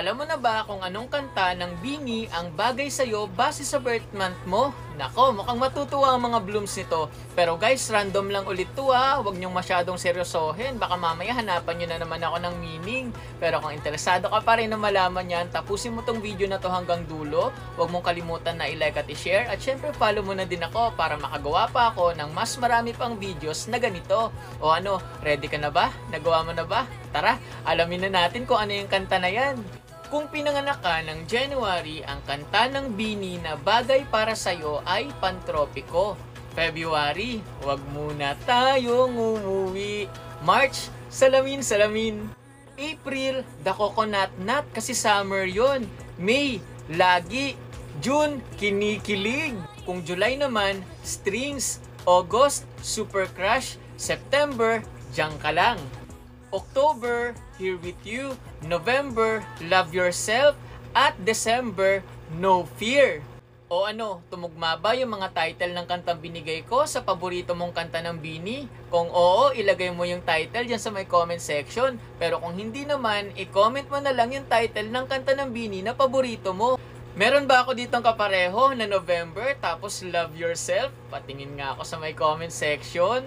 Alam mo na ba kung anong kanta ng BINI ang bagay sa'yo base sa birth month mo? Nako, mukhang matutuwa ang mga blooms nito. Pero guys, random lang ulit to ha. Huwag niyong masyadong seryosohin. Baka mamaya hanapan niyo na naman ako ng meaning. Pero kung interesado ka pa rin na malaman yan, tapusin mo tong video na to hanggang dulo. Huwag mong kalimutan na i-like at i-share. At syempre follow mo na din ako para makagawa pa ako ng mas marami pang videos na ganito. O ano, ready ka na ba? Nagawa mo na ba? Tara, alamin na natin kung ano yung kanta na yan. Kung pinanganak ka ng January, ang kanta ng BINI na bagay para sa'yo ay Pantropiko. February, wag muna tayong umuwi. March, salamin salamin. April, the coconut nut kasi summer yon. May, lagi. June, kinikilig. Kung July naman, strings. August, super crush. September, diyan ka lang. October, Here With You. November, Love Yourself. At December, No Fear. O ano, tumugma ba yung mga title ng kantang binigay ko sa paborito mong kanta ng BINI? Kung oo, ilagay mo yung title dyan sa may comment section. Pero kung hindi naman, i-comment mo na lang yung title ng kanta ng BINI na paborito mo. Meron ba ako ditong kapareho na November tapos Love Yourself? Patingin nga ako sa may comment section.